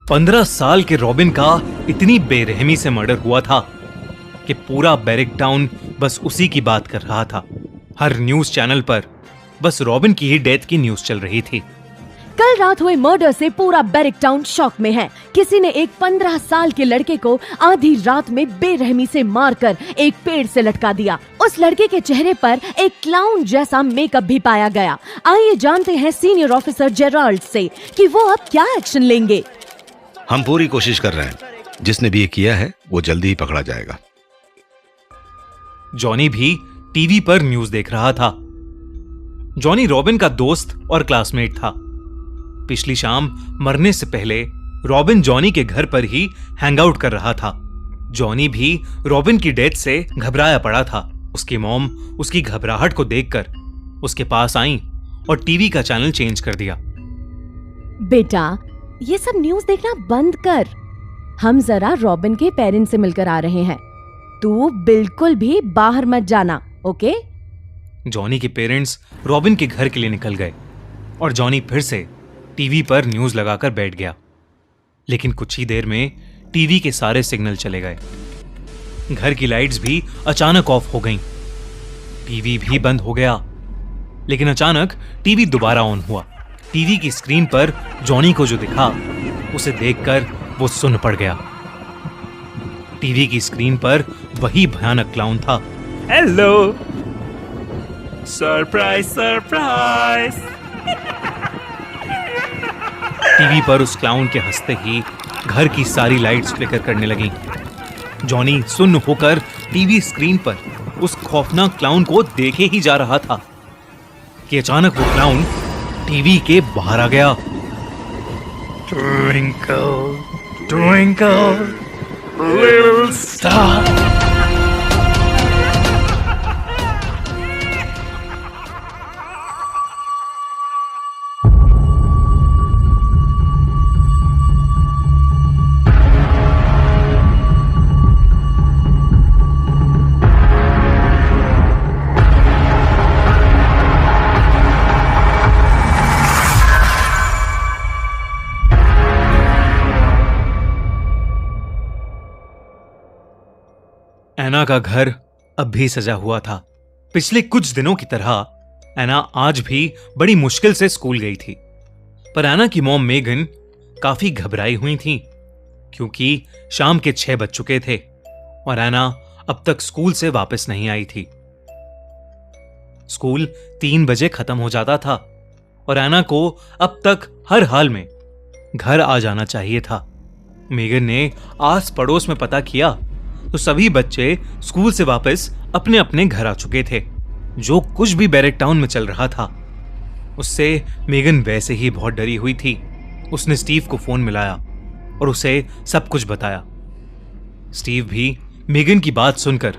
15 साल के रॉबिन का इतनी बेरहमी से मर्डर हुआ था कि पूरा बैरिक टाउन बस उसी की बात कर रहा था। हर न्यूज चैनल पर बस रॉबिन की ही डेथ की न्यूज चल रही थी। कल रात हुए मर्डर से पूरा बैरिक टाउन शॉक में है। किसी ने एक 15 साल के लड़के को आधी रात में बेरहमी से मारकर एक पेड़ से लटका दिया। उस लड़के के चेहरे पर एक क्लाउन जैसा मेकअप भी पाया गया। आइए जानते हैं सीनियर ऑफिसर जेराल्ड से कि वो अब क्या एक्शन लेंगे। हम पूरी कोशिश कर रहे हैं। जिसने भी ये किया है वो जल्दी ही पकड़ा जाएगा। जॉनी भी टीवी पर न्यूज देख रहा था। जॉनी रॉबिन का दोस्त और क्लासमेट था। पिछली शाम मरने से पहले रॉबिन जॉनी के घर पर ही हैंगआउट कर रहा था। जॉनी भी रॉबिन की डेथ से घबराया पड़ा था। उसकी मॉम उसकी घबराहट को देखकर उसके पास आई और टीवी का चैनल चेंज कर दिया। बेटा, ये सब न्यूज देखना बंद कर। हम जरा रॉबिन के पेरेंट्स से मिलकर आ रहे हैं। तू बिल्कुल भी बाहर मत जाना, ओके? जॉनी के पेरेंट्स रॉबिन के घर के लिए निकल गए और जॉनी फिर से टीवी पर न्यूज लगाकर बैठ गया। लेकिन कुछ ही देर में टीवी के सारे सिग्नल चले गए। घर की लाइट्स भी अचानक ऑफ हो गईं। टीवी भी बंद हो गया। लेकिन अचानक टीवी दोबारा ऑन हुआ। टीवी की स्क्रीन पर जॉनी को जो दिखा उसे देखकर वो सुन्न पड़ गया। टीवी की स्क्रीन पर वही भयानक क्लाउन था। Hello, surprise surprise. टीवी पर उस क्लाउन के हंसते ही घर की सारी लाइट्स फ्लिकर करने लगी। जॉनी सुन्न होकर टीवी स्क्रीन पर उस खौफनाक क्लाउन को देखे ही जा रहा था कि अचानक वो क्लाउन टीवी के बाहर आ गया। Twinkle, twinkle, little star. एना का घर अब भी सजा हुआ था। पिछले कुछ दिनों की तरह एना आज भी बड़ी मुश्किल से स्कूल गई थी। पर एना की मॉम मेगन काफी घबराई हुई थी क्योंकि शाम के 6 बज चुके थे और एना अब तक स्कूल से वापस नहीं आई थी। स्कूल 3 बजे खत्म हो जाता था और एना को अब तक हर हाल में घर आ जाना चाहिए था। मेगन ने आस पड़ोस में पता किया तो सभी बच्चे स्कूल से वापस अपने अपने घर आ चुके थे। जो कुछ भी बैरिक टाउन में चल रहा था उससे मेगन वैसे ही बहुत डरी हुई थी। उसने स्टीव को फोन मिलाया और उसे सब कुछ बताया। स्टीव भी मेगन की बात सुनकर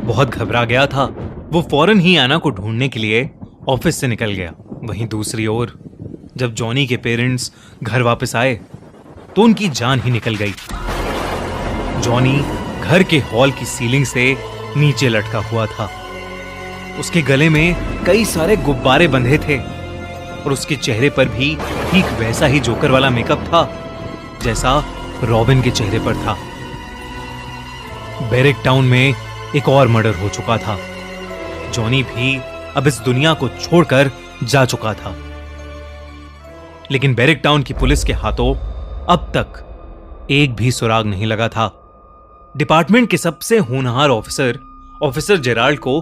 बहुत घबरा गया था। वो फौरन ही एना को ढूंढने के लिए ऑफिस से निकल गया। वहीं दूसरी ओर जब जॉनी के पेरेंट्स घर वापस आए तो उनकी जान ही निकल गई। जॉनी घर के हॉल की सीलिंग से नीचे लटका हुआ था। उसके गले में कई सारे गुब्बारे बंधे थे और उसके चेहरे पर भी ठीक वैसा ही जोकर वाला मेकअप था जैसा रॉबिन के चेहरे पर था। बैरिक टाउन में एक और मर्डर हो चुका था। जॉनी भी अब इस दुनिया को छोड़कर जा चुका था। लेकिन बैरिक टाउन की पुलिस के हाथों अब तक एक भी सुराग नहीं लगा था। डिपार्टमेंट के सबसे होनहार ऑफिसर जेराल्ड को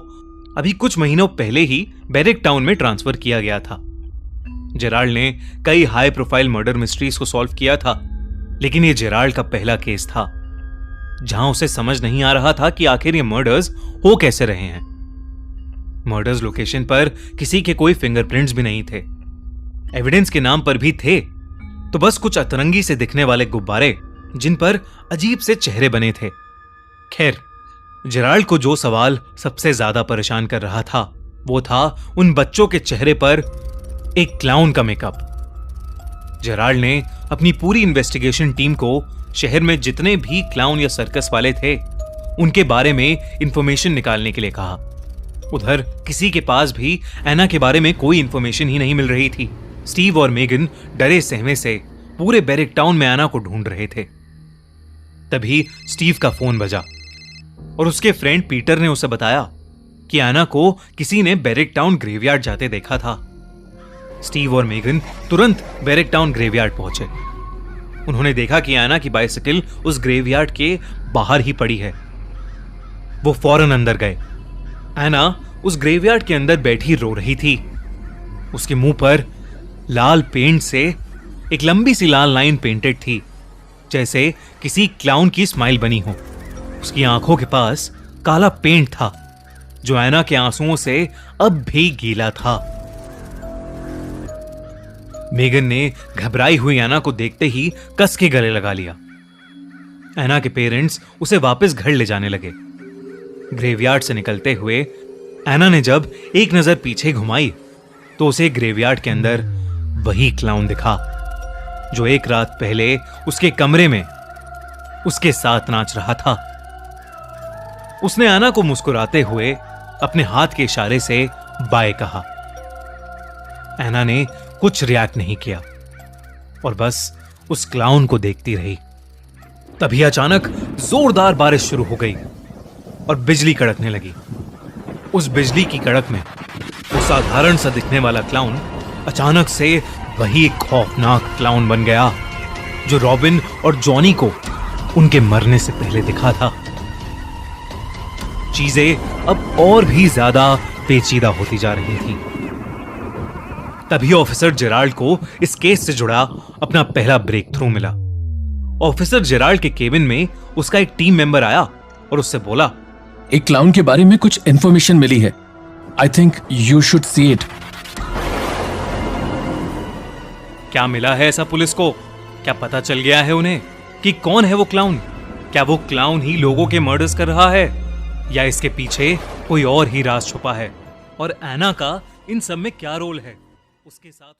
अभी कुछ महीनों पहले ही बैरिक टाउन में ट्रांसफर किया गया था। जेराल्ड ने कई हाई प्रोफाइल मर्डर मिस्ट्रीज को सॉल्व किया था, लेकिन यह जेराल्ड का पहला केस था जहां उसे समझ नहीं आ रहा था कि आखिर ये मर्डर्स हो कैसे रहे हैं। मर्डर्स लोकेशन पर किसी के कोई फिंगरप्रिंट्स भी नहीं थे। एविडेंस के नाम पर भी थे तो बस कुछ अतरंगी से दिखने वाले गुब्बारे जिन पर अजीब से चेहरे बने थे। खैर, जेराल्ड को जो सवाल सबसे ज्यादा परेशान कर रहा था वो था उन बच्चों के चेहरे पर एक क्लाउन का मेकअप। जेराल्ड ने अपनी पूरी इन्वेस्टिगेशन टीम को शहर में जितने भी क्लाउन या सर्कस वाले थे उनके बारे में इंफॉर्मेशन निकालने के लिए कहा। उधर किसी के पास भी एना के बारे में कोई इंफॉर्मेशन ही नहीं मिल रही थी। स्टीव और मेगन डरे सहमे से पूरे बैरिक टाउन में एना को ढूंढ रहे थे। तभी स्टीव का फोन बजा और उसके फ्रेंड पीटर ने उसे बताया कि एना को किसी ने बैरिक टाउन ग्रेवयार्ड जाते देखा था। स्टीव और मेगन तुरंत बैरिक टाउन ग्रेवयार्ड पहुंचे। उन्होंने देखा कि एना की बाइसिकल उस ग्रेवयार्ड के बाहर ही पड़ी है। वो फौरन अंदर गए। एना उस ग्रेवयार्ड के अंदर बैठी रो रही थी। उसके मुंह पर लाल पेंट से एक लंबी सी लाल लाइन पेंटेड थी, जैसे किसी क्लाउन की स्माइल बनी हो। उसकी आंखों के पास काला पेंट था जो एना के आंसुओं से अब भी गीला था। मेगन ने घबराई हुई एना को देखते ही कस के गले लगा लिया। एना के पेरेंट्स उसे वापस घर ले जाने लगे। ग्रेवयार्ड से निकलते हुए एना ने जब एक नजर पीछे घुमाई तो उसे ग्रेवयार्ड के अंदर वही क्लाउन दिखा जो एक रात पहले उसके कमरे में उसके साथ नाच रहा था। उसने एना को मुस्कुराते हुए अपने हाथ के इशारे से बाय कहा। एना ने कुछ रिएक्ट नहीं किया और बस उस क्लाउन को देखती रही। तभी अचानक जोरदार बारिश शुरू हो गई और बिजली कड़कने लगी। उस बिजली की कड़क में वो साधारण सा दिखने वाला क्लाउन अचानक से वही खौफनाक क्लाउन बन गया जो रॉबिन और जॉनी को उनके मरने से पहले दिखा था। चीजें अब और भी ज्यादा पेचीदा होती जा रही थी। तभी ऑफिसर जेराल्ड को इस केस से जुड़ा अपना पहला ब्रेक थ्रू मिला। ऑफिसर जेराल्ड के केबिन में उसका एक टीम मेंबर आया और उससे बोला, एक क्लाउन के बारे में कुछ इंफॉर्मेशन मिली है। I think you should see it. क्या मिला है ऐसा पुलिस को? क्या पता चल गया है उन्हें कि कौन है वो क्लाउन? क्या वो क्लाउन ही लोगों के मर्डर्स कर रहा है या इसके पीछे कोई और ही राज छुपा है? और एना का इन सब में क्या रोल है? उसके साथ